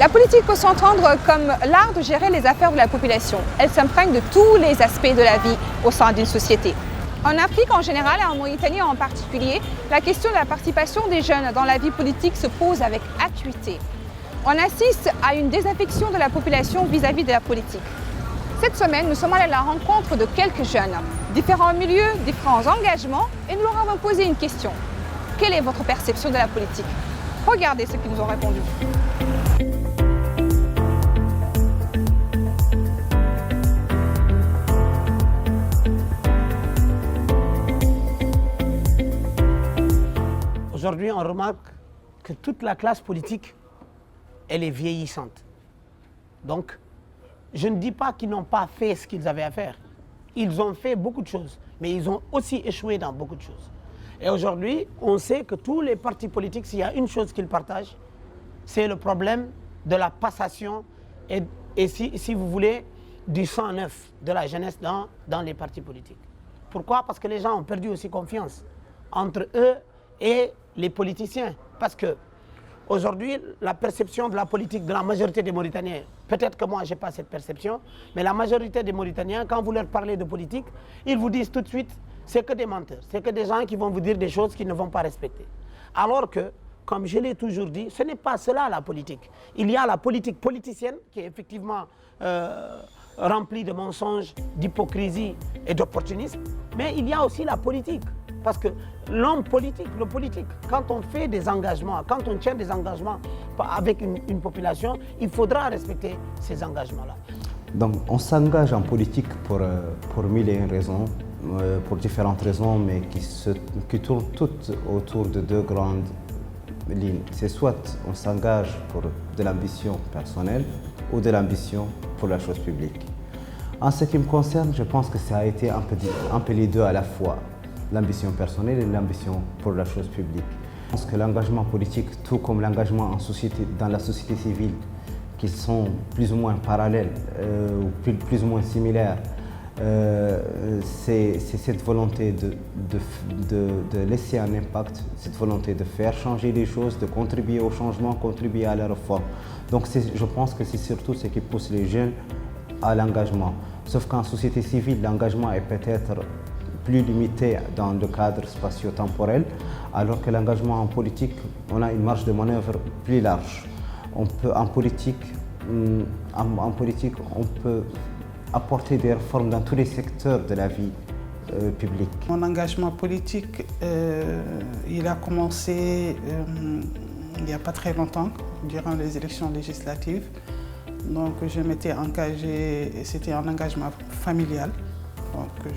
La politique peut s'entendre comme l'art de gérer les affaires de la population. Elle s'imprègne de tous les aspects de la vie au sein d'une société. En Afrique en général et en Mauritanie en particulier, la question de la participation des jeunes dans la vie politique se pose avec acuité. On assiste à une désaffection de la population vis-à-vis de la politique. Cette semaine, nous sommes allés à la rencontre de quelques jeunes, différents milieux, différents engagements, et nous leur avons posé une question. Quelle est votre perception de la politique? Regardez ce qu'ils nous ont répondu. Aujourd'hui, on remarque que toute la classe politique, elle est vieillissante. Donc, je ne dis pas qu'ils n'ont pas fait ce qu'ils avaient à faire. Ils ont fait beaucoup de choses, mais ils ont aussi échoué dans beaucoup de choses. Et aujourd'hui, on sait que tous les partis politiques, s'il y a une chose qu'ils partagent, c'est le problème de la passation et si vous voulez, du sang neuf de la jeunesse dans les partis politiques. Pourquoi? Parce que les gens ont perdu aussi confiance entre eux et les politiciens. Parce que aujourd'hui, la perception de la politique de la majorité des Mauritaniens, peut-être que moi je n'ai pas cette perception, mais la majorité des Mauritaniens, quand vous leur parlez de politique, ils vous disent tout de suite, c'est que des menteurs, c'est que des gens qui vont vous dire des choses qu'ils ne vont pas respecter. Alors que, comme je l'ai toujours dit, ce n'est pas cela la politique. Il y a la politique politicienne qui est effectivement remplie de mensonges, d'hypocrisie et d'opportunisme, mais il y a aussi la politique. Parce que l'homme politique, le politique, quand on fait des engagements, quand on tient des engagements avec une population, il faudra respecter ces engagements-là. Donc on s'engage en politique pour mille et une raisons, pour différentes raisons, mais qui tournent toutes autour de deux grandes lignes. C'est soit on s'engage pour de l'ambition personnelle ou de l'ambition pour la chose publique. En ce qui me concerne, je pense que ça a été un peu les deux à la fois. L'ambition personnelle et l'ambition pour la chose publique. Je pense que l'engagement politique, tout comme l'engagement dans la société civile, qui sont plus ou moins parallèles ou plus ou moins similaires, c'est cette volonté de laisser un impact, cette volonté de faire changer les choses, de contribuer au changement, contribuer à la réforme. Donc je pense que c'est surtout ce qui pousse les jeunes à l'engagement. Sauf qu'en société civile, l'engagement est peut-être plus limité dans le cadre spatio-temporel, alors que l'engagement en politique, on a une marge de manœuvre plus large. En politique, on peut apporter des réformes dans tous les secteurs de la vie publique. Mon engagement politique, il a commencé il n'y a pas très longtemps, durant les élections législatives. Donc je m'étais engagée, c'était un engagement familial. Donc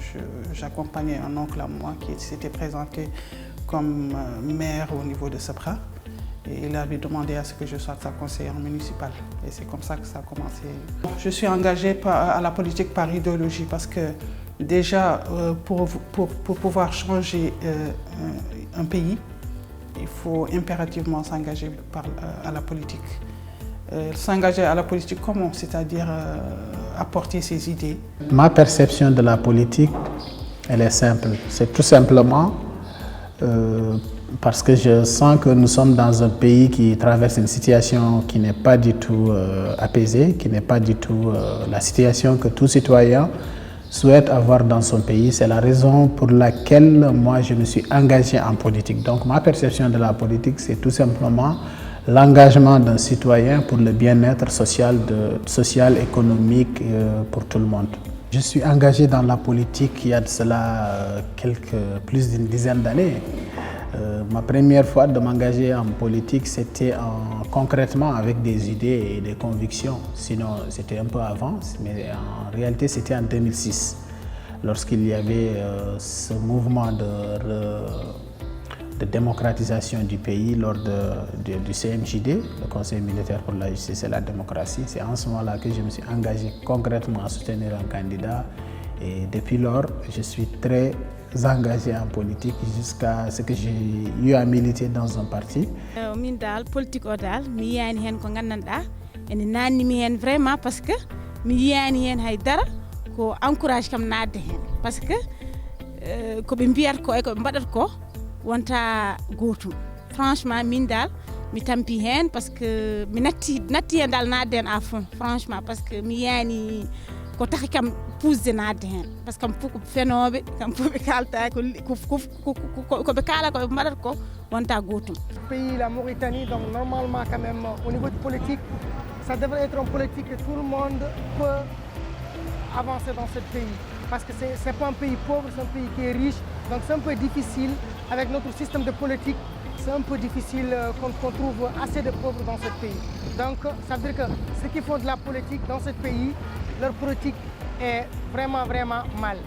j'accompagnais un oncle à moi qui s'était présenté comme maire au niveau de Sabra. Et il avait demandé à ce que je sois sa conseillère municipale. Et c'est comme ça que ça a commencé. Je suis engagée à la politique par idéologie parce que déjà, pour pouvoir changer un pays, il faut impérativement s'engager à la politique. S'engager à la politique comment? C'est-à-dire apporter ses idées. Ma perception de la politique, elle est simple. C'est tout simplement parce que je sens que nous sommes dans un pays qui traverse une situation qui n'est pas du tout apaisée, qui n'est pas du tout la situation que tout citoyen souhaite avoir dans son pays. C'est la raison pour laquelle moi je me suis engagé en politique. Donc ma perception de la politique, c'est tout simplement l'engagement d'un citoyen pour le bien-être social, économique pour tout le monde. Je suis engagé dans la politique il y a de cela plus d'une dizaine d'années. Ma première fois de m'engager en politique, c'était concrètement avec des idées et des convictions. Sinon, c'était un peu avant, mais en réalité, c'était en 2006, lorsqu'il y avait ce mouvement de démocratisation du pays lors du CMJD, le Conseil militaire pour la justice et la démocratie. C'est en ce moment-là que je me suis engagé concrètement à soutenir un candidat. Et depuis lors, je suis très engagé en politique jusqu'à ce que j'ai eu à militer dans un parti. Min dal politique o dal mi yiyani hen ko gandanɗa ene nannimi hen vraiment parce que mi yiyani hen haydara ko encourage kam nadde hen parce que ko ɓe mbiyata ko e ko ɓe mbaɗata ko wonta gotum. Franchement min dal mi tampi hen par ce que mi natti hen dal nadde hen à fond franchement par ce que mi yani ko tahi kam pusde nadde hen par ce que kam fof ko fenoɓe kam fof ɓe kalta ko ɓe kala koɓe mbaɗata ko wonta gotum. Pays, la Mauritanie, donc normalement quand même au niveau de politique, ça devrait être une politique que tout le monde peut avancer dans ce pays. Parce que ce n'est pas un pays pauvre, c'est un pays qui est riche. Donc c'est un peu difficile, avec notre système de politique, c'est un peu difficile qu'on trouve assez de pauvres dans ce pays. Donc ça veut dire que ceux qui font de la politique dans ce pays, leur politique est vraiment, vraiment mal.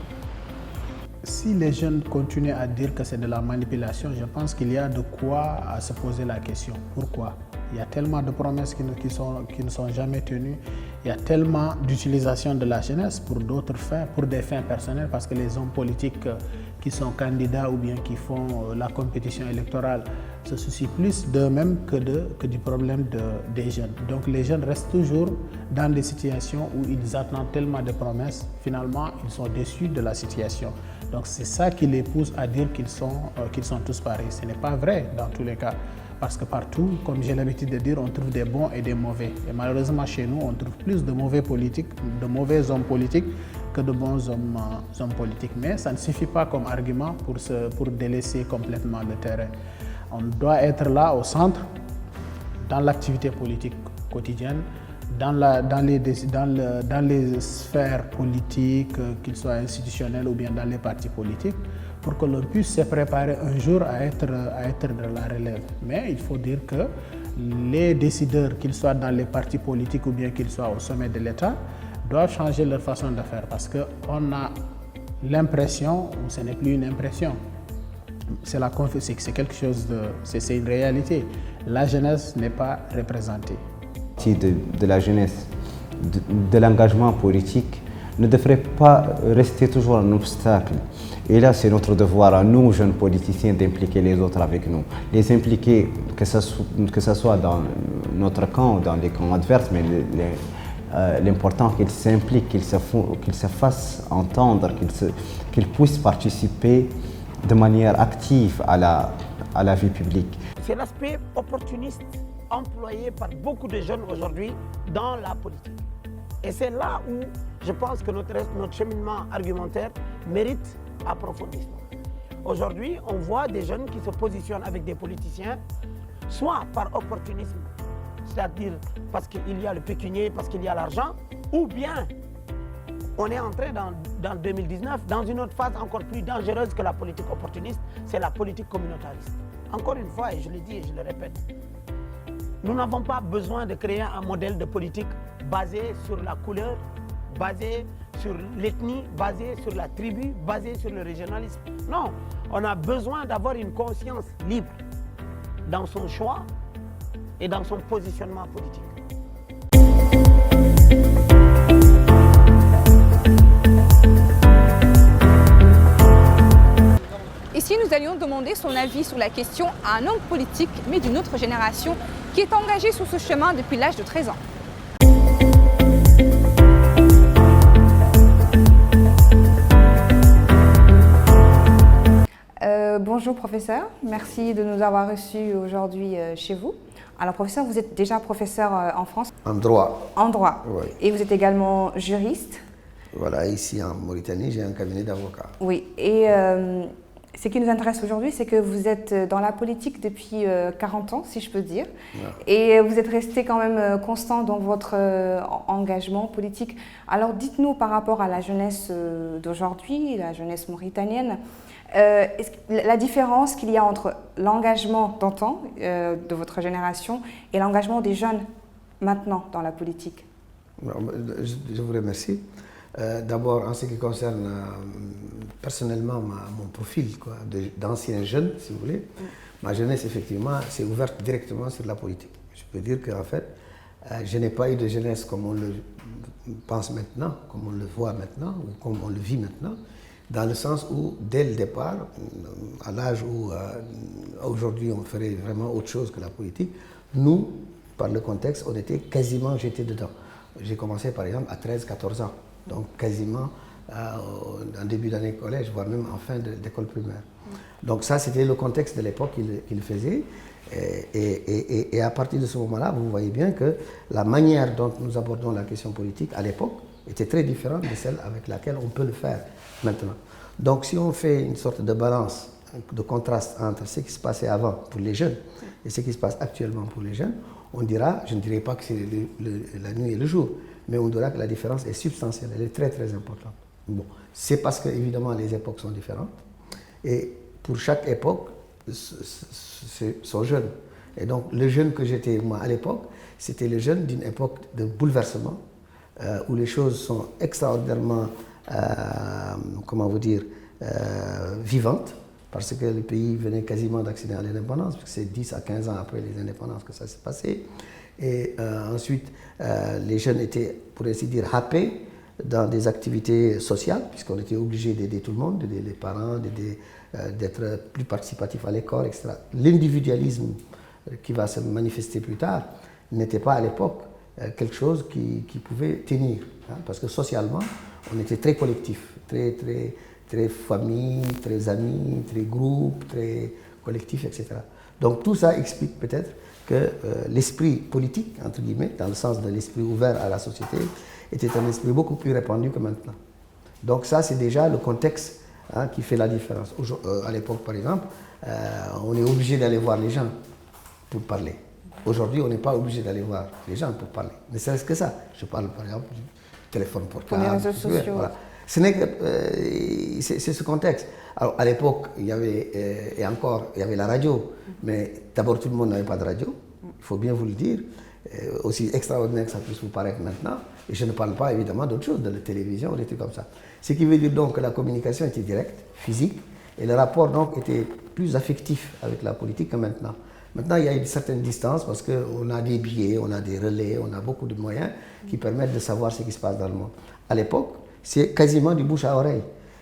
Si les jeunes continuent à dire que c'est de la manipulation, je pense qu'il y a de quoi à se poser la question. Pourquoi? Il y a tellement de promesses qui ne sont jamais tenues. Il y a tellement d'utilisation de la jeunesse pour d'autres fins, pour des fins personnelles, parce que les hommes politiques qui sont candidats ou bien qui font la compétition électorale se soucient plus d'eux-mêmes que du problème des jeunes. Donc les jeunes restent toujours dans des situations où ils attendent tellement de promesses, finalement ils sont déçus de la situation. Donc c'est ça qui les pousse à dire qu'ils sont tous pareils. Ce n'est pas vrai dans tous les cas. Parce que partout, comme j'ai l'habitude de dire, on trouve des bons et des mauvais. Et malheureusement, chez nous, on trouve plus de mauvais politiques, de mauvais hommes politiques que de bons hommes politiques. Mais ça ne suffit pas comme argument pour délaisser complètement le terrain. On doit être là au centre, dans l'activité politique quotidienne, dans les sphères politiques, qu'ils soient institutionnelles ou bien dans les partis politiques, pour que l'on puisse se préparer un jour à être de la relève. Mais il faut dire que les décideurs, qu'ils soient dans les partis politiques ou bien qu'ils soient au sommet de l'État, doivent changer leur façon de faire parce qu'on a l'impression, ou ce n'est plus une impression, c'est quelque chose c'est une réalité. La jeunesse n'est pas représentée. De la jeunesse, de l'engagement politique, ne devrait pas rester toujours un obstacle. Et là, c'est notre devoir à nous, jeunes politiciens, d'impliquer les autres avec nous. Les impliquer, que ce soit dans notre camp ou dans les camps adverses, mais l'important qu'ils s'impliquent, qu'ils se fassent entendre, qu'ils puissent participer de manière active à la vie publique. C'est l'aspect opportuniste employé par beaucoup de jeunes aujourd'hui dans la politique. Et c'est là où je pense que notre cheminement argumentaire mérite approfondissement. Aujourd'hui, on voit des jeunes qui se positionnent avec des politiciens, soit par opportunisme, c'est-à-dire parce qu'il y a le pécunier, parce qu'il y a l'argent, ou bien on est entré dans 2019 dans une autre phase encore plus dangereuse que la politique opportuniste, c'est la politique communautariste. Encore une fois, et je le dis et je le répète, nous n'avons pas besoin de créer un modèle de politique basé sur la couleur, basé sur l'ethnie, basé sur la tribu, basé sur le régionalisme. Non, on a besoin d'avoir une conscience libre dans son choix et dans son positionnement politique. Ici, nous allions demander son avis sur la question à un homme politique, mais d'une autre génération, qui est engagé sur ce chemin depuis l'âge de 13 ans. Bonjour professeur, merci de nous avoir reçus aujourd'hui chez vous. Alors professeur, vous êtes déjà professeur en France? En droit. En droit, Oui. Et vous êtes également juriste? Voilà, ici en Mauritanie, j'ai un cabinet d'avocats. Oui, et ce qui nous intéresse aujourd'hui, c'est que vous êtes dans la politique depuis 40 ans, si je peux dire. Ouais. Et vous êtes resté quand même constant dans votre engagement politique. Alors dites-nous par rapport à la jeunesse d'aujourd'hui, la jeunesse mauritanienne, la différence qu'il y a entre l'engagement d'antan de votre génération et l'engagement des jeunes maintenant dans la politique. Je vous remercie. D'abord, en ce qui concerne personnellement mon profil d'ancien jeune, si vous voulez, ma jeunesse, effectivement, s'est ouverte directement sur la politique. Je peux dire qu'en fait, je n'ai pas eu de jeunesse comme on le pense maintenant, comme on le voit maintenant, ou comme on le vit maintenant, dans le sens où, dès le départ, à l'âge où aujourd'hui on ferait vraiment autre chose que la politique, nous, par le contexte, on était quasiment jetés dedans. J'ai commencé par exemple à 13-14 ans, donc quasiment en début d'année collège, voire même en fin d'école primaire. Donc ça, c'était le contexte de l'époque qu'il faisait. Et à partir de ce moment-là, vous voyez bien que la manière dont nous abordons la question politique à l'époque était très différente de celle avec laquelle on peut le faire maintenant. Donc si on fait une sorte de balance, de contraste entre ce qui se passait avant pour les jeunes et ce qui se passe actuellement pour les jeunes, on dira, je ne dirais pas que c'est la nuit et le jour, mais on dira que la différence est substantielle, elle est très très importante. Bon, c'est parce que évidemment les époques sont différentes et pour chaque époque, sont jeunes. Et donc le jeune que j'étais moi à l'époque, c'était le jeune d'une époque de bouleversement, où les choses sont extraordinairement, comment vous dire, vivantes, parce que le pays venait quasiment d'accéder à l'indépendance, parce que c'est 10 à 15 ans après les indépendances que ça s'est passé. Et ensuite, les jeunes étaient, pour ainsi dire, happés dans des activités sociales, puisqu'on était obligé d'aider tout le monde, d'aider les parents, d'être plus participatif à l'école, etc. L'individualisme qui va se manifester plus tard n'était pas à l'époque quelque chose qui pouvait tenir, hein, parce que socialement, on était très collectif, très famille, très amis, très groupe, très collectif, etc. Donc tout ça explique peut-être que l'esprit politique, entre guillemets, dans le sens de l'esprit ouvert à la société, était un esprit beaucoup plus répandu que maintenant. Donc ça, c'est déjà le contexte, hein, qui fait la différence. À l'époque, par exemple, on est obligé d'aller voir les gens pour parler. Aujourd'hui, on n'est pas obligé d'aller voir les gens pour parler. Ne serait-ce que ça. Je parle, par exemple, du téléphone portable. Pour les réseaux sociaux. Voilà. Ce n'est que, c'est ce contexte. Alors, à l'époque, il y avait, et encore, il y avait la radio. Mais d'abord, tout le monde n'avait pas de radio. Il faut bien vous le dire. Aussi extraordinaire que ça puisse vous paraître maintenant. Et je ne parle pas évidemment d'autre chose, de la télévision ou des trucs comme ça. Ce qui veut dire donc que la communication était directe, physique, et le rapport donc était plus affectif avec la politique que maintenant. Maintenant, il y a une certaine distance parce qu'on a des billets, on a des relais, on a beaucoup de moyens qui permettent de savoir ce qui se passe dans le monde. À l'époque, c'est quasiment du bouche à oreille.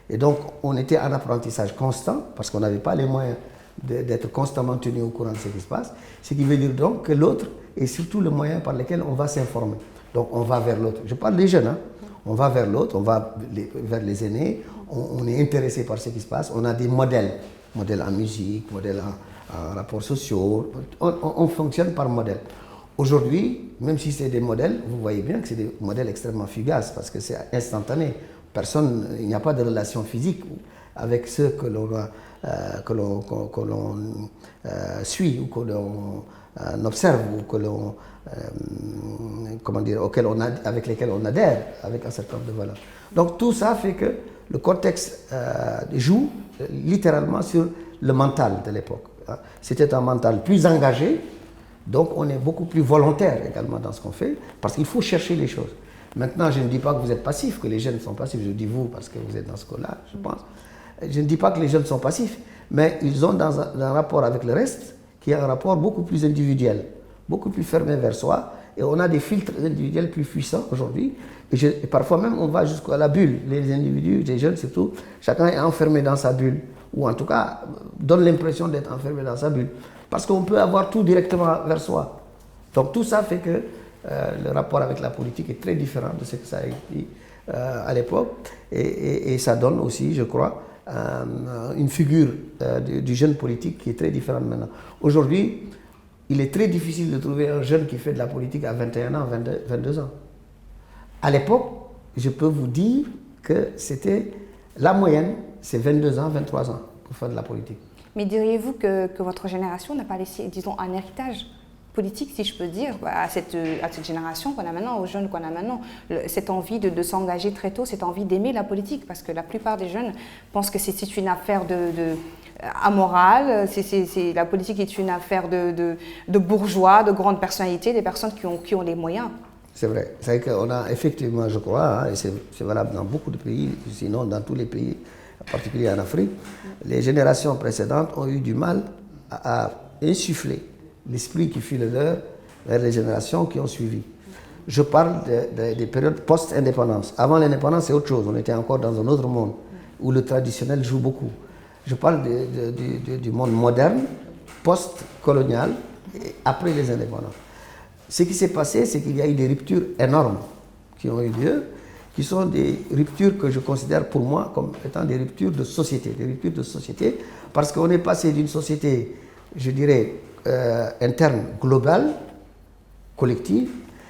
Et donc, on était en apprentissage constant parce qu'on n'avait pas les moyens d'être constamment tenu au courant de ce qui se passe. Ce qui veut dire donc que l'autre est surtout le moyen par lequel on va s'informer. Donc, on va vers l'autre. Je parle des jeunes, hein. On va vers l'autre, on va vers les aînés, on est intéressé par ce qui se passe, on a des modèles en musique, modèles en rapports sociaux, on fonctionne par modèle. Aujourd'hui, même si c'est des modèles, vous voyez bien que c'est des modèles extrêmement fugaces parce que c'est instantané. Il n'y a pas de relation physique avec ceux que l'on suit ou que l'on observe ou que l'on, avec lesquels on adhère avec un certain nombre de valeurs. Donc tout ça fait que le contexte joue littéralement sur le mental de l'époque. C'était un mental plus engagé, donc on est beaucoup plus volontaire également dans ce qu'on fait, parce qu'il faut chercher les choses. Maintenant, je ne dis pas que vous êtes passif, que les jeunes sont passifs, je dis vous parce que vous êtes dans ce cas-là, je pense. Je ne dis pas que les jeunes sont passifs, mais ils ont dans un rapport avec le reste qui est un rapport beaucoup plus individuel, beaucoup plus fermé vers soi, et on a des filtres individuels plus puissants aujourd'hui, et parfois même on va jusqu'à la bulle. Les individus, les jeunes surtout, chacun est enfermé dans sa bulle, ou en tout cas donne l'impression d'être enfermé dans sa bulle, parce qu'on peut avoir tout directement vers soi. Donc tout ça fait que le rapport avec la politique est très différent de ce que ça a été à l'époque, et ça donne aussi, je crois, une figure du jeune politique qui est très différente maintenant. Aujourd'hui, il est très difficile de trouver un jeune qui fait de la politique à 21 ans, 22 ans. À l'époque, je peux vous dire que c'était la moyenne, c'est 22 ans, 23 ans pour faire de la politique. Mais diriez-vous que votre génération n'a pas laissé, disons, un héritage politique, si je peux dire, à cette génération qu'on a maintenant, aux jeunes qu'on a maintenant, cette envie de s'engager très tôt, cette envie d'aimer la politique, parce que la plupart des jeunes pensent que c'est une affaire amorale, la politique est une affaire de bourgeois, de grandes personnalités, des personnes qui ont les moyens. C'est vrai, c'est qu'on a effectivement, je crois, hein, et c'est valable dans beaucoup de pays, sinon dans tous les pays, en particulier en Afrique, les générations précédentes ont eu du mal à insuffler l'esprit qui fut le leur vers les générations qui ont suivi. Je parle des périodes post-indépendance. Avant l'indépendance, c'est autre chose. On était encore dans un autre monde où le traditionnel joue beaucoup. Je parle du monde moderne, post-colonial, après les indépendances. Ce qui s'est passé, c'est qu'il y a eu des ruptures énormes qui ont eu lieu. qui sont des ruptures que je considère pour moi comme étant des ruptures de société. Des ruptures de société parce qu'on est passé d'une société, je dirais, interne, globale, collective,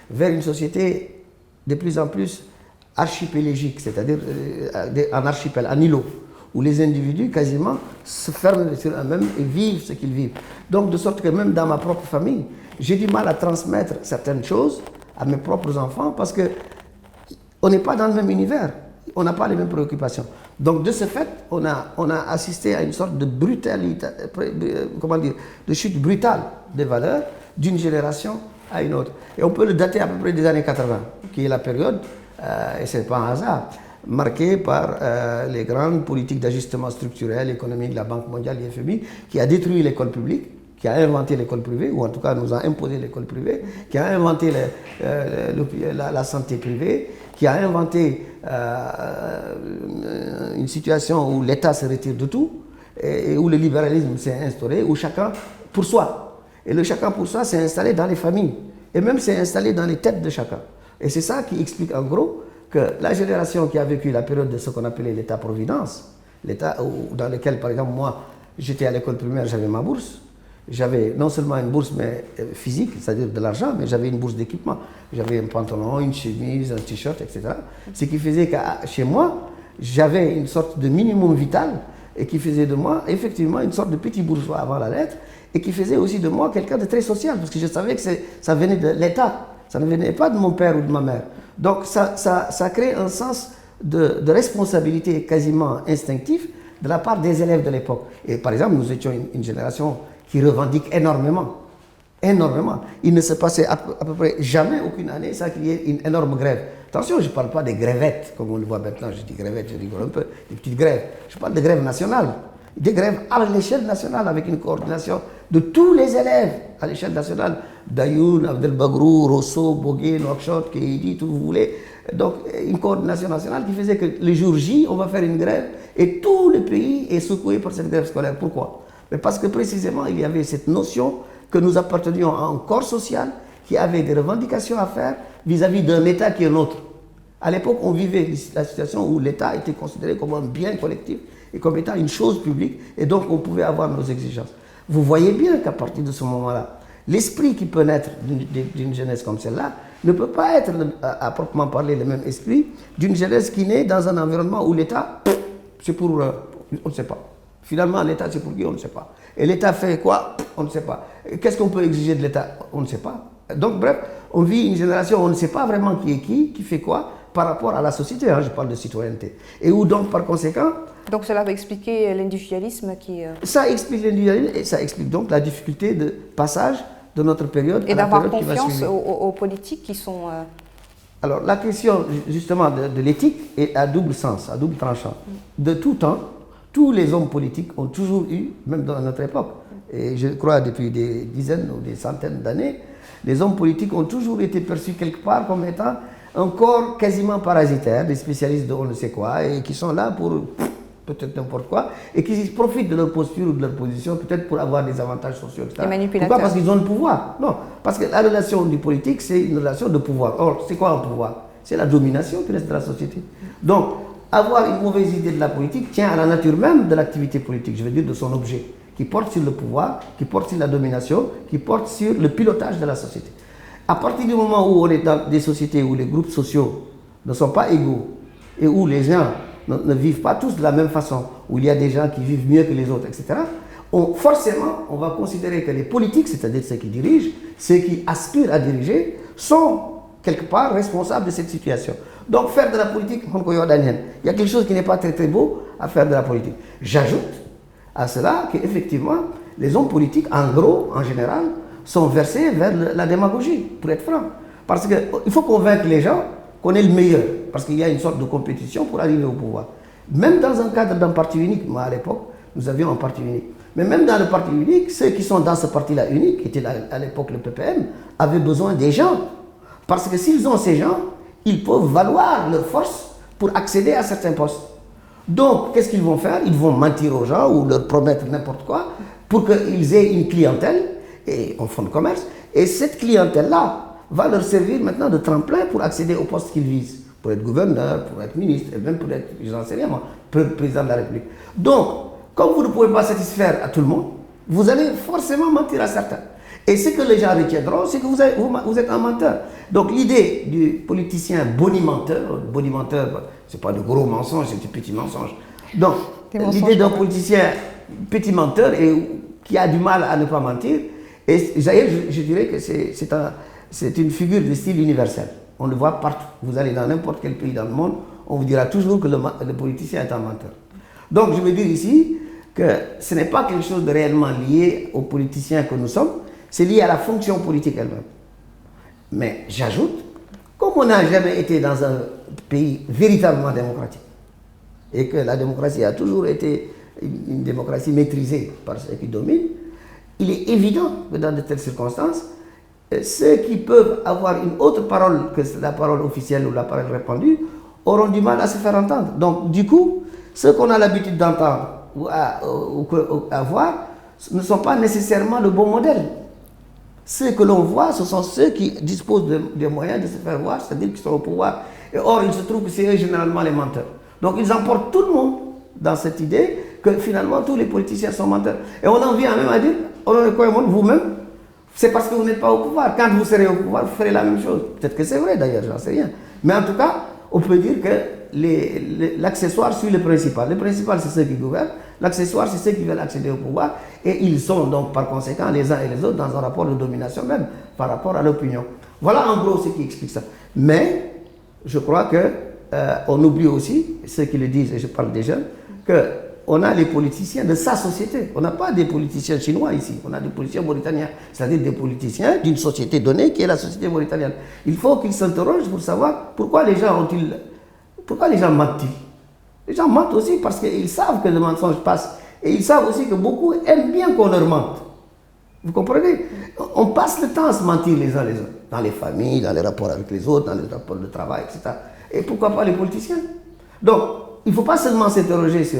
vers une société de plus en plus archipélagique, c'est-à-dire en archipel, en îlot, où les individus quasiment se ferment sur eux-mêmes et vivent ce qu'ils vivent. Donc de sorte que même dans ma propre famille, j'ai du mal à transmettre certaines choses à mes propres enfants parce que on n'est pas dans le même univers, on n'a pas les mêmes préoccupations. Donc de ce fait, on a assisté à une sorte de brutalité, comment dire, de chute brutale des valeurs d'une génération à une autre. Et on peut le dater à peu près des années 80, qui est la période, et ce n'est pas un hasard, marquée par les grandes politiques d'ajustement structurel, économique de la Banque mondiale, l'FMI, qui a détruit l'école publique, qui a inventé l'école privée, ou en tout cas nous a imposé l'école privée, qui a inventé la santé privée, qui a inventé une situation où l'État se retire de tout, et où le libéralisme s'est instauré, où chacun pour soi. Et le chacun pour soi s'est installé dans les familles, et même s'est installé dans les têtes de chacun. Et c'est ça qui explique en gros que la génération qui a vécu la période de ce qu'on appelait l'État-providence, l'État dans lequel, par exemple, moi, j'étais à l'école primaire, j'avais ma bourse. J'avais non seulement une bourse mais physique, c'est-à-dire de l'argent, mais j'avais une bourse d'équipement. J'avais un pantalon, une chemise, un t-shirt, etc. Ce qui faisait que chez moi, j'avais une sorte de minimum vital et qui faisait de moi, effectivement, une sorte de petit bourgeois avant la lettre et qui faisait aussi de moi quelqu'un de très social parce que je savais que ça venait de l'État, ça ne venait pas de mon père ou de ma mère. Donc ça crée un sens de responsabilité quasiment instinctif de la part des élèves de l'époque. Et par exemple, nous étions une génération qui revendique énormément. Énormément. Il ne se passait à peu près jamais aucune année sans qu'il y ait une énorme grève. Attention, je ne parle pas des grévettes, comme on le voit maintenant, je dis grévettes, je rigole un peu, des petites grèves. Je parle de grèves nationales. Des grèves à l'échelle nationale avec une coordination de tous les élèves à l'échelle nationale. Dayoun, Abdelbagrou, Rosso, Bogué, Nouakchott, Keïdi, tout vous voulez. Donc une coordination nationale qui faisait que le jour J, on va faire une grève et tout le pays est secoué par cette grève scolaire. Pourquoi? Mais parce que précisément, il y avait cette notion que nous appartenions à un corps social qui avait des revendications à faire vis-à-vis d'un État qui est nôtre. À l'époque, on vivait la situation où l'État était considéré comme un bien collectif et comme étant une chose publique, et donc on pouvait avoir nos exigences. Vous voyez bien qu'à partir de ce moment-là, l'esprit qui peut naître d'une jeunesse comme celle-là ne peut pas être, à proprement parler, le même esprit d'une jeunesse qui naît dans un environnement où l'État, c'est pour... on ne sait pas. Finalement, l'État, c'est pour qui? On ne sait pas. Et l'État fait quoi? On ne sait pas. Qu'est-ce qu'on peut exiger de l'État? On ne sait pas. Donc, bref, on vit une génération où on ne sait pas vraiment qui est qui fait quoi, par rapport à la société, hein, je parle de citoyenneté. Et où donc, par conséquent... Donc cela va expliquer l'individualisme qui... Ça explique l'individualisme et ça explique donc la difficulté de passage de notre période et à la période qui va suivre. Et d'avoir confiance aux politiques qui sont... Alors, la question, justement, de l'éthique est à double sens, à double tranchant. De tout temps, tous les hommes politiques ont toujours eu, même dans notre époque, et je crois depuis des dizaines ou des centaines d'années, les hommes politiques ont toujours été perçus quelque part comme étant un corps quasiment parasitaire, des spécialistes de on ne sait quoi, et qui sont là pour peut-être n'importe quoi, et qui profitent de leur posture ou de leur position, peut-être pour avoir des avantages sociaux, etc. Les manipulateurs. Pourquoi? Parce qu'ils ont le pouvoir. Non, parce que la relation du politique, c'est une relation de pouvoir. Or, c'est quoi un pouvoir? C'est la domination qui reste de la société. Donc, avoir une mauvaise idée de la politique tient à la nature même de l'activité politique, je veux dire de son objet, qui porte sur le pouvoir, qui porte sur la domination, qui porte sur le pilotage de la société. À partir du moment où on est dans des sociétés où les groupes sociaux ne sont pas égaux et où les gens ne vivent pas tous de la même façon, où il y a des gens qui vivent mieux que les autres, etc., forcément, on va considérer que les politiques, c'est-à-dire ceux qui dirigent, ceux qui aspirent à diriger, sont quelque part responsables de cette situation. Donc faire de la politique, il y a quelque chose qui n'est pas très très beau à faire de la politique. J'ajoute à cela qu'effectivement, les hommes politiques, en gros, en général, sont versés vers la démagogie, pour être franc. Parce qu'il faut convaincre les gens qu'on est le meilleur, parce qu'il y a une sorte de compétition pour arriver au pouvoir. Même dans un cadre d'un parti unique, moi à l'époque, nous avions un parti unique. Mais même dans le parti unique, ceux qui sont dans ce parti-là unique, qui était à l'époque le PPM, avaient besoin des gens. Parce que s'ils ont ces gens, ils peuvent valoir leur force pour accéder à certains postes. Donc, qu'est-ce qu'ils vont faire? Ils vont mentir aux gens ou leur promettre n'importe quoi pour qu'ils aient une clientèle et en fonds de commerce. Et cette clientèle-là va leur servir maintenant de tremplin pour accéder au poste qu'ils visent. pour être gouverneur, pour être ministre, et même pour être, j'en sais rien moi, président de la République. Donc, comme vous ne pouvez pas satisfaire à tout le monde, vous allez forcément mentir à certains. Et ce que les gens retiendront, c'est que vous êtes un menteur. Donc l'idée du politicien bonimenteur, ce n'est pas de gros mensonges, c'est du petit mensonge. Donc l'idée d'un politicien petit menteur et qui a du mal à ne pas mentir, et je dirais que c'est une figure de style universel. On le voit partout. Vous allez dans n'importe quel pays dans le monde, on vous dira toujours que le politicien est un menteur. Donc je veux dire ici que ce n'est pas quelque chose de réellement lié aux politiciens que nous sommes, c'est lié à la fonction politique elle-même. Mais j'ajoute, comme on n'a jamais été dans un pays véritablement démocratique, et que la démocratie a toujours été une démocratie maîtrisée par ceux qui dominent, il est évident que dans de telles circonstances, ceux qui peuvent avoir une autre parole que la parole officielle ou la parole répandue auront du mal à se faire entendre. Donc du coup, ceux qu'on a l'habitude d'entendre ou à voir ne sont pas nécessairement le bon modèle. Ceux que l'on voit, ce sont ceux qui disposent des moyens de se faire voir, c'est-à-dire qui sont au pouvoir. Et or, il se trouve que c'est eux généralement les menteurs. Donc ils emportent tout le monde dans cette idée que finalement tous les politiciens sont menteurs. Et on en vient même à dire, vous-même, c'est parce que vous n'êtes pas au pouvoir. Quand vous serez au pouvoir, vous ferez la même chose. Peut-être que c'est vrai d'ailleurs, j'en sais rien. Mais en tout cas, on peut dire que l'accessoire suit le principal. Le principal, c'est ceux qui gouvernent. L'accessoire, c'est ceux qui veulent accéder au pouvoir. Et ils sont donc par conséquent les uns et les autres dans un rapport de domination même par rapport à l'opinion. Voilà en gros ce qui explique ça. Mais je crois qu'on oublie aussi, ceux qui le disent, et je parle des jeunes, qu'on a les politiciens de sa société. On n'a pas des politiciens chinois ici, on a des politiciens mauritaniens, c'est-à-dire des politiciens d'une société donnée qui est la société mauritanienne. Il faut qu'ils s'interrogent pour savoir pourquoi les gens mentent-ils. Les gens mentent aussi parce qu'ils savent que le mensonge passe. Et ils savent aussi que beaucoup aiment bien qu'on leur mente. Vous comprenez? On passe le temps à se mentir les uns les autres. Dans les familles, dans les rapports avec les autres, dans les rapports de travail, etc. Et pourquoi pas les politiciens? Donc, il ne faut pas seulement s'interroger sur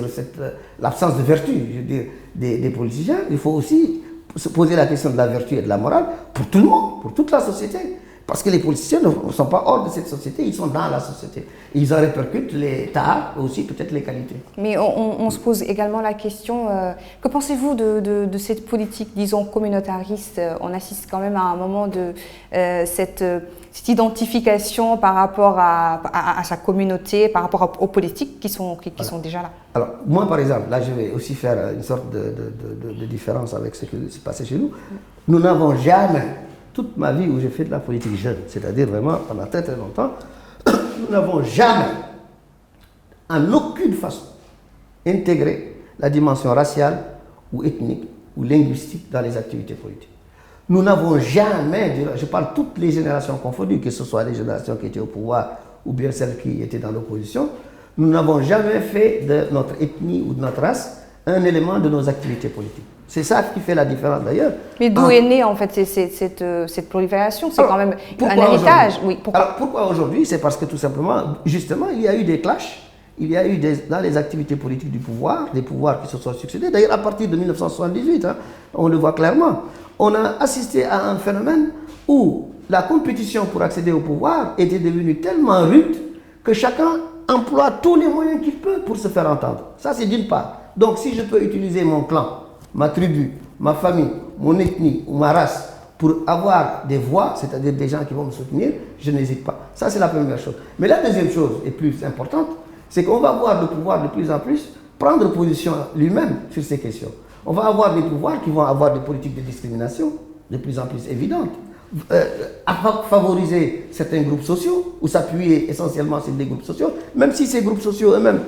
l'absence de vertu, je veux dire, des politiciens. Il faut aussi se poser la question de la vertu et de la morale pour tout le monde, pour toute la société. Parce que les politiciens ne sont pas hors de cette société, ils sont dans la société. Ils en répercutent les tares et aussi peut-être les qualités. Mais on se pose également la question, que pensez-vous de cette politique, disons, communautariste? On assiste quand même à un moment de cette identification par rapport à sa communauté, par rapport aux politiques qui sont déjà là. Alors, moi par exemple, là je vais aussi faire une sorte de différence avec ce qui s'est passé chez nous. Nous n'avons jamais, toute ma vie où j'ai fait de la politique jeune, c'est-à-dire vraiment pendant très très longtemps, nous n'avons jamais, en aucune façon, intégré la dimension raciale ou ethnique ou linguistique dans les activités politiques. Nous n'avons jamais, je parle toutes les générations confondues, que ce soit les générations qui étaient au pouvoir ou bien celles qui étaient dans l'opposition, nous n'avons jamais fait de notre ethnie ou de notre race un élément de nos activités politiques. C'est ça qui fait la différence d'ailleurs. Mais d'où est née en fait cette prolifération? C'est quand même un héritage. Oui, pourquoi aujourd'hui? C'est parce que tout simplement, justement, il y a eu des clashs, il y a eu dans les activités politiques du pouvoir, des pouvoirs qui se sont succédés. D'ailleurs, à partir de 1978, on le voit clairement, on a assisté à un phénomène où la compétition pour accéder au pouvoir était devenue tellement rude que chacun emploie tous les moyens qu'il peut pour se faire entendre. Ça, c'est d'une part. Donc, si je peux utiliser mon clan, ma tribu, ma famille, mon ethnie ou ma race pour avoir des voix, c'est-à-dire des gens qui vont me soutenir, je n'hésite pas. Ça, c'est la première chose. Mais la deuxième chose, et plus importante, c'est qu'on va voir le pouvoir de plus en plus prendre position lui-même sur ces questions. On va avoir des pouvoirs qui vont avoir des politiques de discrimination de plus en plus évidentes, favoriser certains groupes sociaux ou s'appuyer essentiellement sur des groupes sociaux, même si ces groupes sociaux eux-mêmes,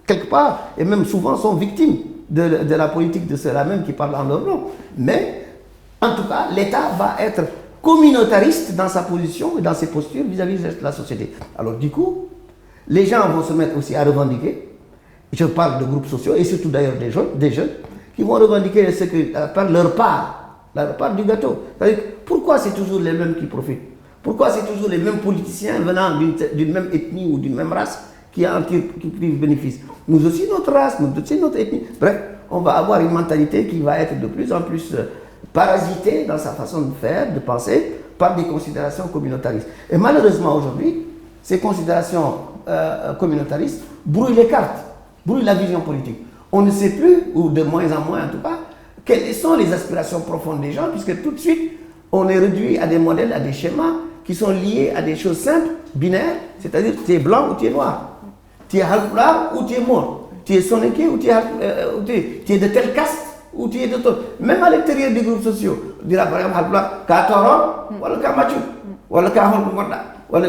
quelque part, et même souvent, sont victimes de la politique de ceux-là même qui parlent en leur nom. Mais, en tout cas, l'État va être communautariste dans sa position et dans ses postures vis-à-vis de la société. Alors du coup, les gens vont se mettre aussi à revendiquer, je parle de groupes sociaux et surtout d'ailleurs des jeunes, qui vont revendiquer leur part du gâteau. C'est-à-dire, pourquoi c'est toujours les mêmes qui profitent? Pourquoi c'est toujours les mêmes politiciens venant d'une même ethnie ou d'une même race qui privent bénéfice? Nous aussi, notre race, nous aussi, notre ethnie. Bref, on va avoir une mentalité qui va être de plus en plus parasitée dans sa façon de faire, de penser, par des considérations communautaristes. Et malheureusement, aujourd'hui, ces considérations communautaristes brouillent les cartes, brouillent la vision politique. On ne sait plus, ou de moins en moins en tout cas, quelles sont les aspirations profondes des gens, puisque tout de suite, on est réduit à des modèles, à des schémas qui sont liés à des choses simples, binaires, c'est-à-dire tu es blanc ou tu es noir, tu es halpulaar ou tu es mort, tu es soninké ou tu es de telle caste ou tu es de tel. Même à l'intérieur des groupes sociaux, on dira par exemple halpulaar, ka toro, wala ka machu, wala ka holkumorda, wala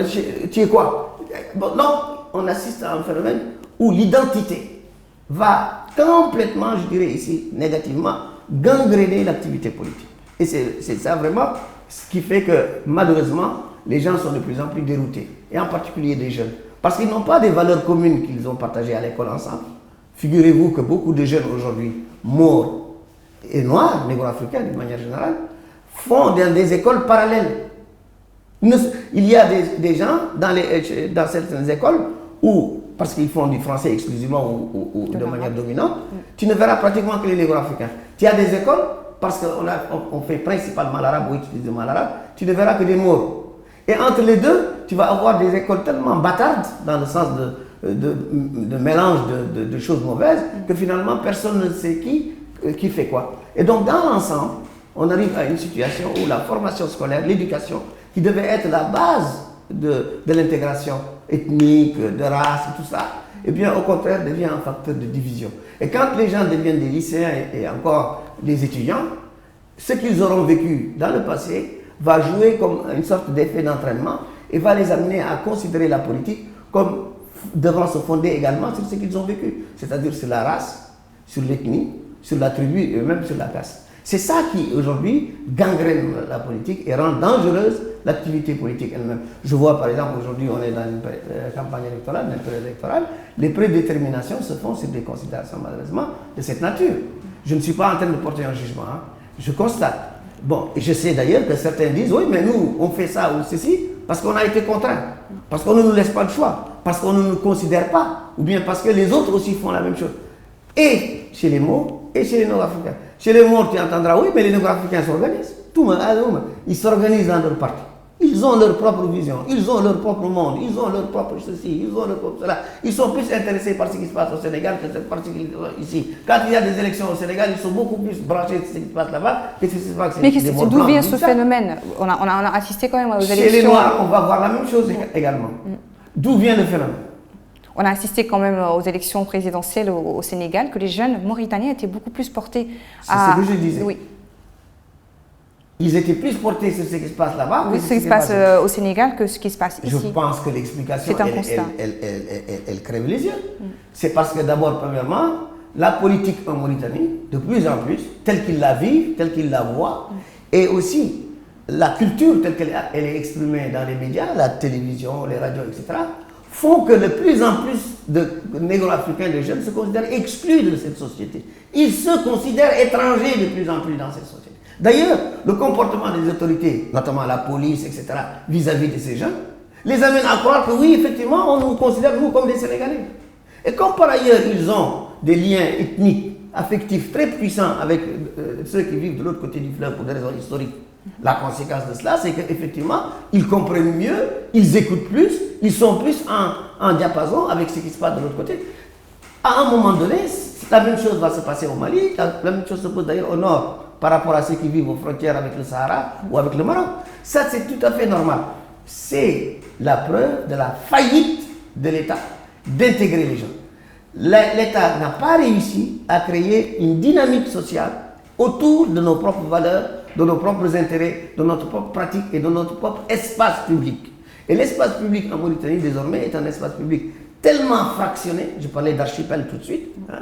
tu es quoi. Bon, non, on assiste à un phénomène où l'identité va complètement, je dirais ici, négativement, gangréner l'activité politique. Et c'est ça vraiment ce qui fait que malheureusement, les gens sont de plus en plus déroutés, et en particulier des jeunes, parce qu'ils n'ont pas des valeurs communes qu'ils ont partagées à l'école ensemble. Figurez-vous que beaucoup de jeunes aujourd'hui, morts et noirs, négro-africains d'une manière générale, font dans des écoles parallèles. Il y a des gens dans certaines écoles où, parce qu'ils font du français exclusivement ou de manière dominante, tu ne verras pratiquement que les négro-africains. Tu as des écoles, parce qu'on fait principalement l'arabe ou exclusivement l'arabe, tu ne verras que des Maures. Et entre les deux, tu vas avoir des écoles tellement bâtardes, dans le sens de mélange de choses mauvaises, que finalement personne ne sait qui fait quoi. Et donc dans l'ensemble, on arrive à une situation où la formation scolaire, l'éducation, qui devait être la base de l'intégration ethnique, de race et tout ça, eh bien au contraire devient un facteur de division. Et quand les gens deviennent des lycéens et encore des étudiants, ce qu'ils auront vécu dans le passé va jouer comme une sorte d'effet d'entraînement et va les amener à considérer la politique comme devant se fonder également sur ce qu'ils ont vécu, c'est-à-dire sur la race, sur l'ethnie, sur la tribu et même sur la caste. C'est ça qui aujourd'hui gangrène la politique et rend dangereuse l'activité politique elle-même. Je vois par exemple aujourd'hui on est dans une campagne électorale, une période électorale, les prédéterminations se font sur des considérations malheureusement de cette nature. Je ne suis pas en train de porter un jugement, hein. Je constate. Bon, et je sais d'ailleurs que certains disent oui mais nous on fait ça ou ceci parce qu'on a été contraints, parce qu'on ne nous laisse pas le choix, parce qu'on ne nous considère pas, ou bien parce que les autres aussi font la même chose. Et chez les Maures et chez les Nord-Africains. Chez les Maures, tu entendras, oui, mais les Nord-Africains s'organisent. Ils s'organisent dans leur parti. Ils ont leur propre vision, ils ont leur propre monde, ils ont leur propre ceci, ils ont leur propre cela. Ils sont plus intéressés par ce qui se passe au Sénégal que par ce qui se passe ici. Quand il y a des élections au Sénégal, ils sont beaucoup plus branchés sur ce qui se passe là-bas que ce qui se passe ici. Mais d'où vient ce phénomène? On a assisté quand même aux élections. Chez les Noirs, on va voir la même chose également. D'où vient le phénomène? On a assisté quand même aux élections présidentielles au Sénégal, que les jeunes Mauritaniens étaient beaucoup plus portés à... C'est ce que je disais. Oui. Ils étaient plus portés sur ce qui se passe là-bas que ce qui se passe au Sénégal que ce qui se passe ici. Je pense que l'explication, elle crève les yeux. C'est parce que d'abord, premièrement, la politique en Mauritanie, de plus en plus, telle qu'ils la vivent, telle qu'ils la voient, et aussi la culture telle qu'elle est exprimée dans les médias, la télévision, les radios, etc., font que de plus en plus de négro-africains, de jeunes, se considèrent exclus de cette société. Ils se considèrent étrangers de plus en plus dans cette société. D'ailleurs, le comportement des autorités, notamment la police, etc., vis-à-vis de ces jeunes, les amène à croire que oui, effectivement, on nous considère, nous, comme des Sénégalais. Et comme par ailleurs, ils ont des liens ethniques, affectifs très puissants avec ceux qui vivent de l'autre côté du fleuve pour des raisons historiques, la conséquence de cela, c'est qu'effectivement, ils comprennent mieux, ils écoutent plus, ils sont plus en diapason avec ce qui se passe de l'autre côté. À un moment donné, la même chose va se passer au Mali, la même chose se pose d'ailleurs au nord, par rapport à ceux qui vivent aux frontières avec le Sahara ou avec le Maroc. Ça, c'est tout à fait normal. C'est la preuve de la faillite de l'État d'intégrer les gens. L'État n'a pas réussi à créer une dynamique sociale autour de nos propres valeurs, de nos propres intérêts, de notre propre pratique et de notre propre espace public. Et l'espace public en Mauritanie, désormais, est un espace public tellement fractionné, je parlais d'archipel tout de suite, hein,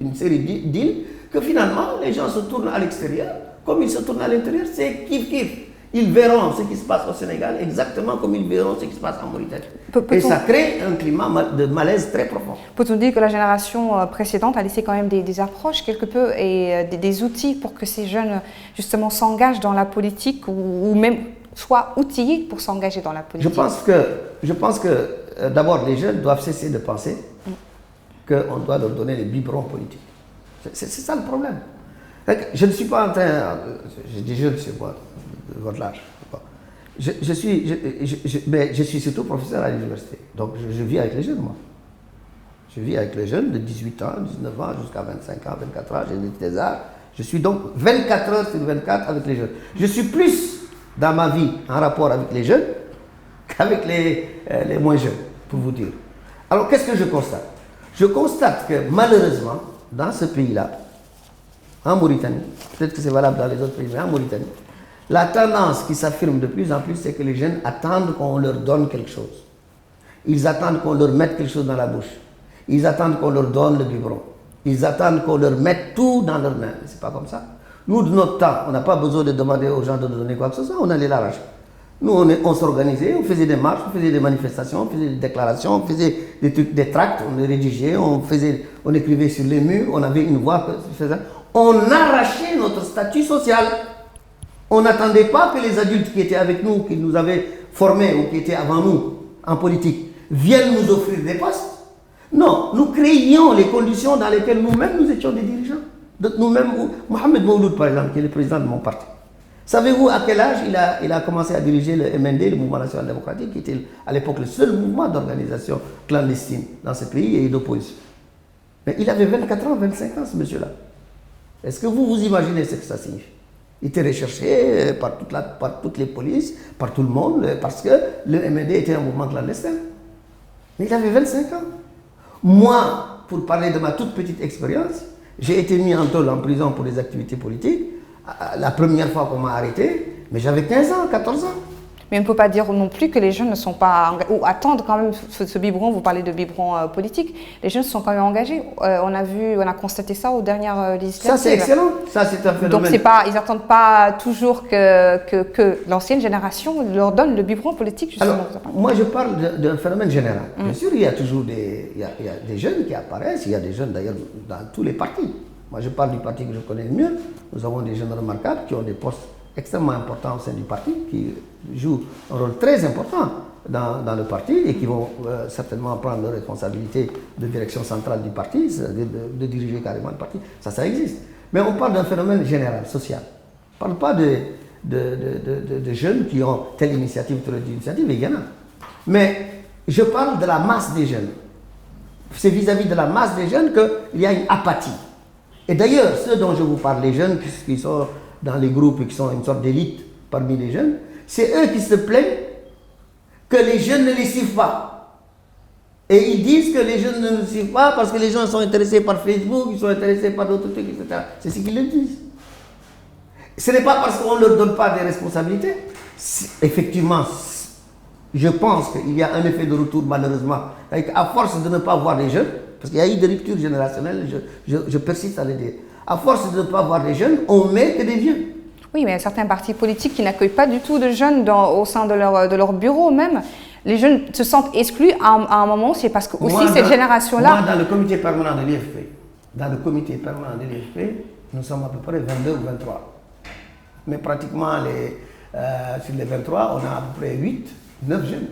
une série d'îles, que finalement, les gens se tournent à l'extérieur, comme ils se tournent à l'intérieur, c'est kiff-kiff. Ils verront ce qui se passe au Sénégal exactement comme ils verront ce qui se passe en Mauritanie. Et ça crée un climat de malaise très profond. Peut-on dire que la génération précédente a laissé quand même des approches quelque peu et des outils pour que ces jeunes justement s'engagent dans la politique ou même soient outillés pour s'engager dans la politique? Je pense que d'abord les jeunes doivent cesser de penser qu'on doit leur donner les biberons politiques. C'est ça le problème. Je ne suis pas en train, je dis jeune, c'est moi, de votre âge. Mais je suis surtout professeur à l'université. Donc je vis avec les jeunes, moi. Je vis avec les jeunes de 18 ans, 19 ans, jusqu'à 25 ans, 24 ans, j'ai des arts. Je suis donc 24 heures sur 24 avec les jeunes. Je suis plus dans ma vie en rapport avec les jeunes qu'avec les moins jeunes, pour vous dire. Alors qu'est-ce que je constate? Je constate que malheureusement, dans ce pays-là, en Mauritanie, peut-être que c'est valable dans les autres pays, mais en Mauritanie, la tendance qui s'affirme de plus en plus, c'est que les jeunes attendent qu'on leur donne quelque chose. Ils attendent qu'on leur mette quelque chose dans la bouche. Ils attendent qu'on leur donne le biberon. Ils attendent qu'on leur mette tout dans leurs mains. C'est pas comme ça. Nous, de notre temps, on n'a pas besoin de demander aux gens de nous donner quoi que ce soit, on allait l'arracher. Nous, on s'organisait, on faisait des marches, on faisait des manifestations, on faisait des déclarations, on faisait des trucs, des tracts, on les rédigeait, on écrivait sur les murs, on avait une voix. On arrachait notre statut social. On n'attendait pas que les adultes qui étaient avec nous, qui nous avaient formés ou qui étaient avant nous en politique, viennent nous offrir des postes. Non, nous créions les conditions dans lesquelles nous-mêmes nous étions des dirigeants. Nous-mêmes, Mohamed Mouloud par exemple, qui est le président de mon parti. Savez-vous à quel âge il a commencé à diriger le MND, le Mouvement National Démocratique, qui était à l'époque le seul mouvement d'organisation clandestine dans ce pays et d'opposition. Mais il avait 24 ans, 25 ans ce monsieur-là. Est-ce que vous imaginez ce que ça signifie? Il était recherché par toutes les polices, par tout le monde, parce que le MND était un mouvement clandestin. Mais il avait 25 ans. Moi, pour parler de ma toute petite expérience, j'ai été mis en tôle en prison pour des activités politiques. La première fois qu'on m'a arrêté, mais j'avais 15 ans, 14 ans. Mais on ne peut pas dire non plus que les jeunes ne sont pas engagés, ou attendre quand même ce biberon, vous parlez de biberon politique, les jeunes sont quand même engagés. On a constaté ça aux dernières législatives. Ça c'est excellent, ça c'est un phénomène. Donc ils n'attendent pas toujours que l'ancienne génération leur donne le biberon politique justement. Alors, moi je parle d'un phénomène général. Bien sûr, il y a toujours des jeunes qui apparaissent, il y a des jeunes d'ailleurs dans tous les partis. Moi je parle du parti que je connais le mieux. Nous avons des jeunes remarquables qui ont des postes extrêmement importants au sein du parti, qui jouent un rôle très important dans le parti et qui vont certainement prendre leurs responsabilités de direction centrale du parti, c'est-à-dire de diriger carrément le parti. Ça existe. Mais on parle d'un phénomène général, social. On ne parle pas de jeunes qui ont telle initiative, telle initiative, il y en a. Mais je parle de la masse des jeunes. C'est vis-à-vis de la masse des jeunes qu'il y a une apathie. Et d'ailleurs, ceux dont je vous parle, les jeunes qui sont dans les groupes et qui sont une sorte d'élite parmi les jeunes, c'est eux qui se plaignent que les jeunes ne les suivent pas. Et ils disent que les jeunes ne nous suivent pas parce que les gens sont intéressés par Facebook, ils sont intéressés par d'autres trucs, etc. C'est ce qu'ils le disent. Ce n'est pas parce qu'on ne leur donne pas des responsabilités. Effectivement, je pense qu'il y a un effet de retour malheureusement. À force de ne pas voir les jeunes, parce qu'il y a eu des ruptures générationnelles, je persiste à le dire. À force de ne pas voir les jeunes, on met que des vieux. Oui, mais il y a certains partis politiques qui n'accueillent pas du tout de jeunes au sein de leur bureau même. Les jeunes se sentent exclus à un moment, c'est parce que aussi cette génération-là... Moi, dans le comité permanent de l'IFP, nous sommes à peu près 22 ou 23. Mais pratiquement, sur les 23, on a à peu près 8, 9 jeunes.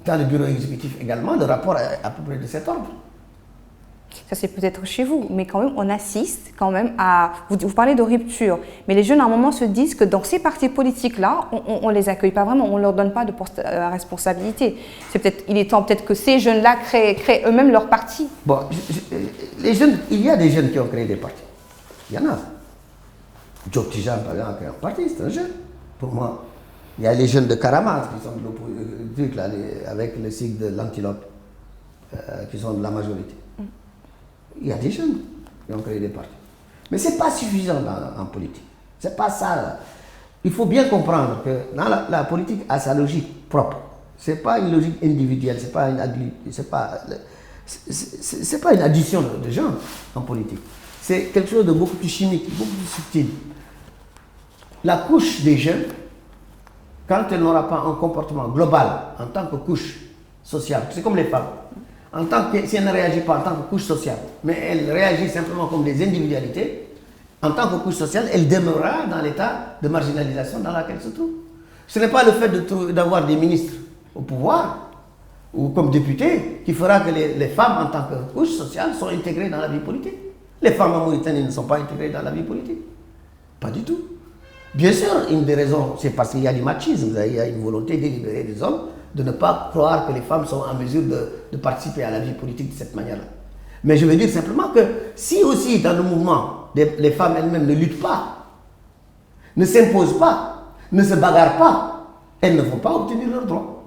Dans le bureau exécutif également, le rapport est à peu près de cet ordre. Ça c'est peut-être chez vous, mais quand même on assiste quand même à... Vous parlez de rupture, mais les jeunes à un moment se disent que dans ces partis politiques-là, on ne les accueille pas vraiment, on ne leur donne pas de poste à responsabilité. Il est temps peut-être que ces jeunes-là créent eux-mêmes leur parti. Bon, les jeunes, il y a des jeunes qui ont créé des partis. Il y en a. Diop Tijan, par exemple, a créé un parti, c'est un jeune. Pour moi, il y a les jeunes de Karamat qui sont avec le cycle de l'antilope, qui sont de la majorité. Il y a des jeunes qui ont créé des partis. Mais ce n'est pas suffisant en politique. Ce n'est pas ça. Là. Il faut bien comprendre que la politique a sa logique propre. Ce n'est pas une logique individuelle, ce n'est pas une addition de gens en politique. C'est quelque chose de beaucoup plus chimique, beaucoup plus subtil. La couche des jeunes, quand elle n'aura pas un comportement global en tant que couche sociale, c'est comme les femmes. Si elle ne réagit pas en tant que couche sociale, mais elle réagit simplement comme des individualités, en tant que couche sociale, elle demeurera dans l'état de marginalisation dans lequel elle se trouve. Ce n'est pas le fait d'avoir des ministres au pouvoir ou comme députés qui fera que les femmes en tant que couche sociale sont intégrées dans la vie politique. Les femmes en Mauritanie ne sont pas intégrées dans la vie politique. Pas du tout. Bien sûr, une des raisons, c'est parce qu'il y a du machisme, il y a une volonté délibérée des hommes de ne pas croire que les femmes sont en mesure de participer à la vie politique de cette manière-là. Mais je veux dire simplement que si aussi dans le mouvement, les femmes elles-mêmes ne luttent pas, ne s'imposent pas, ne se bagarrent pas, elles ne vont pas obtenir leurs droits.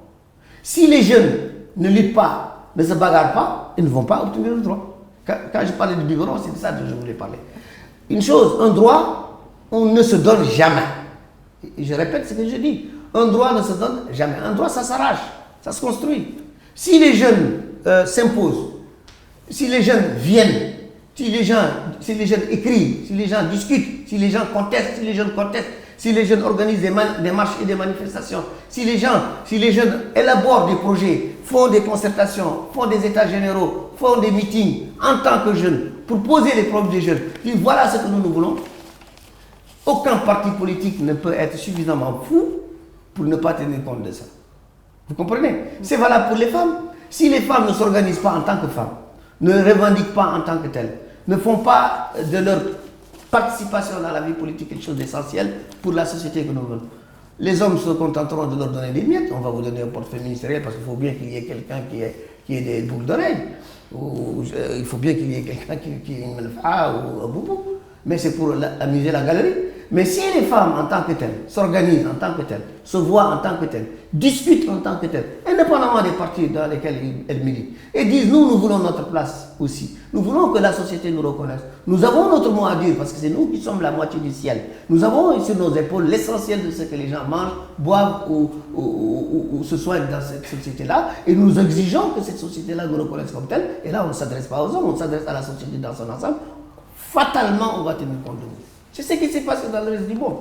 Si les jeunes ne luttent pas, ne se bagarrent pas, ils ne vont pas obtenir leurs droits. Quand je parlais de biberon, c'est de ça que je voulais parler. Une chose, un droit, on ne se donne jamais. Et je répète ce que je dis. Un droit ne se donne jamais. Un droit, ça s'arrache, ça se construit. Si les jeunes s'imposent, si les jeunes viennent, si les jeunes écrivent, si les gens discutent, si les gens contestent, si les jeunes contestent, si les jeunes organisent des marches et des manifestations, si les jeunes élaborent des projets, font des concertations, font des états généraux, font des meetings en tant que jeunes, pour poser les problèmes des jeunes, puis voilà ce que nous voulons. Aucun parti politique ne peut être suffisamment fou pour ne pas tenir compte de ça. Vous comprenez? C'est valable pour les femmes. Si les femmes ne s'organisent pas en tant que femmes, ne revendiquent pas en tant que telles, ne font pas de leur participation dans la vie politique quelque chose d'essentiel pour la société que nous voulons. Les hommes se contenteront de leur donner des miettes. On va vous donner un portefeuille ministériel parce qu'il faut bien qu'il y ait quelqu'un qui ait des boucles d'oreilles. Il faut bien qu'il y ait quelqu'un qui ait une melfa ou un boubou. Mais c'est pour amuser la galerie. Mais si les femmes en tant que telles s'organisent en tant que telles, se voient en tant que telles, discutent en tant que telles, indépendamment des partis dans lesquels elles militent, et disent nous voulons notre place aussi. Nous voulons que la société nous reconnaisse. Nous avons notre mot à dire parce que c'est nous qui sommes la moitié du ciel. Nous avons sur nos épaules l'essentiel de ce que les gens mangent, boivent ou se soignent dans cette société-là. Et nous exigeons que cette société-là nous reconnaisse comme telle. Et là, on ne s'adresse pas aux hommes, on s'adresse à la société dans son ensemble. Fatalement, on va tenir compte de vous. C'est ce qui s'est passé dans le reste du monde.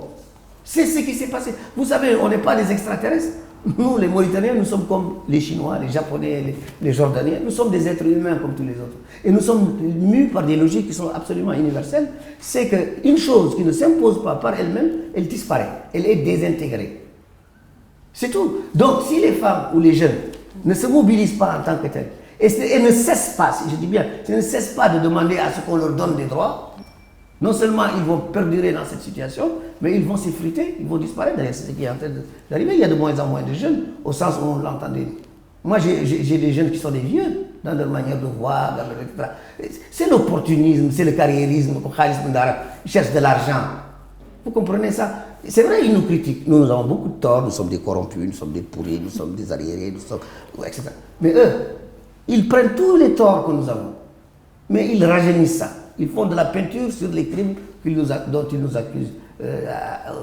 C'est ce qui s'est passé. Vous savez, on n'est pas des extraterrestres. Nous, les Mauritaniens, nous sommes comme les Chinois, les Japonais, les Jordaniens. Nous sommes des êtres humains comme tous les autres. Et nous sommes mus par des logiques qui sont absolument universelles. C'est qu'une chose qui ne s'impose pas par elle-même, elle disparaît. Elle est désintégrée. C'est tout. Donc, si les femmes ou les jeunes ne se mobilisent pas en tant que tels, et ne cessent pas, je dis bien, ne cessent pas de demander à ce qu'on leur donne des droits, non seulement ils vont perdurer dans cette situation, mais ils vont s'effriter, ils vont disparaître. D'ailleurs, c'est ce qui est en train d'arriver. Il y a de moins en moins de jeunes, au sens où on l'entendait. Moi, j'ai des jeunes qui sont des vieux, dans leur manière de voir, dans leur, etc. C'est l'opportunisme, c'est le carriérisme, ils cherchent de l'argent. Vous comprenez ça? C'est vrai, ils nous critiquent. Nous avons beaucoup de torts, nous sommes des corrompus, nous sommes des pourris, nous sommes des arriérés, nous sommes, etc. Mais eux, ils prennent tous les torts que nous avons, mais ils rajeunissent ça. Ils font de la peinture sur les crimes dont ils nous accusent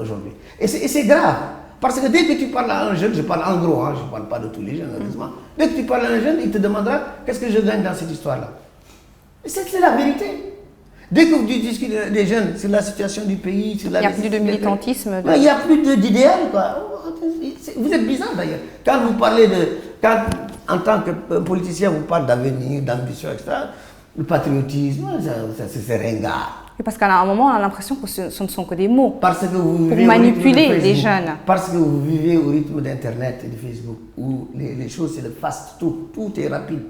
aujourd'hui. Et c'est grave. Parce que dès que tu parles à un jeune, je parle en gros, je ne parle pas de tous les jeunes, heureusement. Dès que tu parles à un jeune, il te demandera qu'est-ce que je gagne dans cette histoire-là. C'est la vérité. Dès que vous discutez des jeunes sur la situation du pays, sur la... Il n'y a plus de militantisme. Il n'y a plus d'idéal, quoi. Vous êtes bizarre d'ailleurs. Quand vous parlez quand en tant que politicien, vous parlez d'avenir, d'ambition, etc., le patriotisme, c'est ringard. Et parce qu'à un moment, on a l'impression que ce ne sont que des mots. Parce que vous pour manipuler les jeunes. Parce que vous vivez au rythme d'Internet et de Facebook, où les choses, c'est le fast, tout est rapide.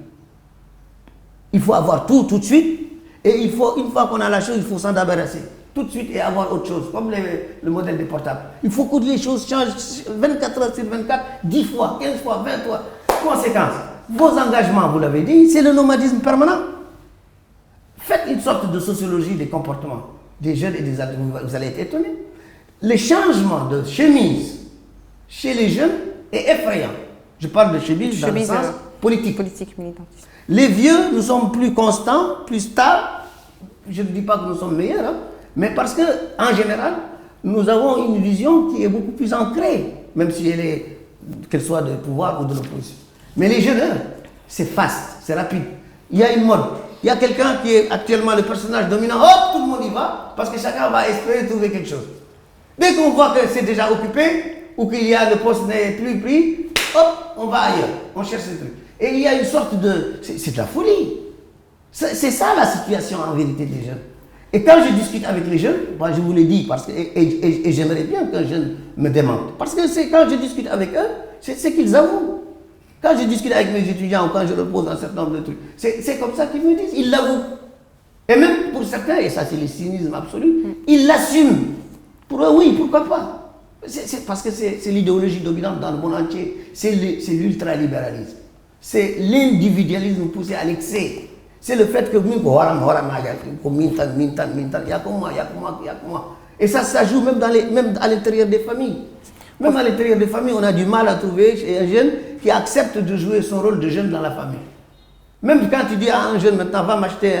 Il faut avoir tout de suite, et une fois qu'on a la chose, il faut s'en débarrasser tout de suite et avoir autre chose, comme le modèle des portables. Il faut que les choses changent 24 heures sur 24, 10 fois, 15 fois, 20 fois. Conséquence, vos engagements, vous l'avez dit, c'est le nomadisme permanent. Faites une sorte de sociologie des comportements des jeunes et des adultes, vous allez être étonnés. Le changement de chemise chez les jeunes est effrayant. Je parle de chemise dans le sens politique. Politique militantiste. Les vieux, nous sommes plus constants, plus stables. Je ne dis pas que nous sommes meilleurs, mais parce qu'en général, nous avons une vision qui est beaucoup plus ancrée, même si qu'elle soit de pouvoir ou de l'opposition. Mais les jeunes, c'est fast, c'est rapide. Il y a une mode. Il y a quelqu'un qui est actuellement le personnage dominant, hop, tout le monde y va, parce que chacun va espérer trouver quelque chose. Dès qu'on voit que c'est déjà occupé, ou qu'il y a le poste n'est plus pris, hop, on va ailleurs, on cherche ce truc. Et il y a une sorte de... C'est de la folie. C'est ça la situation en vérité des jeunes. Et quand je discute avec les jeunes, moi je vous l'ai dit, et j'aimerais bien qu'un jeune me démente. Parce que c'est quand je discute avec eux, c'est qu'ils avouent. Quand je discute avec mes étudiants ou quand je leur pose un certain nombre de trucs, c'est comme ça qu'ils me disent, ils l'avouent. Et même pour certains, et ça c'est le cynisme absolu, ils l'assument. Pour eux, oui, pourquoi pas? Parce que c'est l'idéologie dominante dans le monde entier. C'est l'ultralibéralisme. C'est l'individualisme poussé à l'excès. C'est le fait que il y a comme moi. Et ça joue même à l'intérieur des familles. Même à l'intérieur des familles, on a du mal à trouver un jeune qui accepte de jouer son rôle de jeune dans la famille. Même quand tu dis à un jeune maintenant, va m'acheter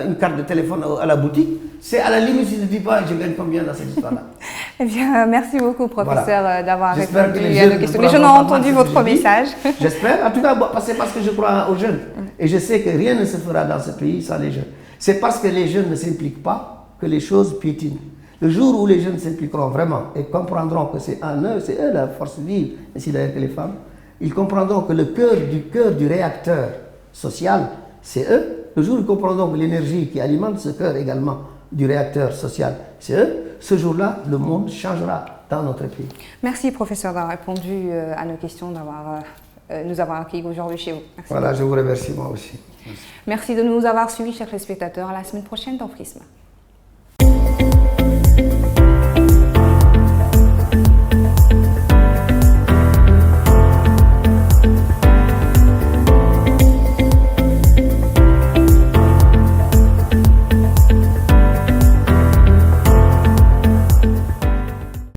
une carte de téléphone à la boutique, c'est à la limite si tu ne dis pas je gagne combien dans cette histoire-là. Eh bien, merci beaucoup, professeur, d'avoir répondu à nos questions. Les jeunes ont entendu votre message. J'espère. En tout cas, c'est parce que je crois aux jeunes. Et je sais que rien ne se fera dans ce pays sans les jeunes. C'est parce que les jeunes ne s'impliquent pas que les choses piétinent. Le jour où les jeunes s'impliqueront vraiment et comprendront que c'est en eux, c'est eux la force vive, ainsi d'ailleurs que les femmes, ils comprendront que le cœur du réacteur social, c'est eux. Le jour où ils comprendront que l'énergie qui alimente ce cœur également du réacteur social, c'est eux. Ce jour-là, le monde changera dans notre pays. Merci, professeur, d'avoir répondu à nos questions, nous avoir accueillis aujourd'hui chez vous. Merci. Voilà, je vous remercie moi aussi. Merci de nous avoir suivis, chers téléspectateurs. À la semaine prochaine dans Prisme.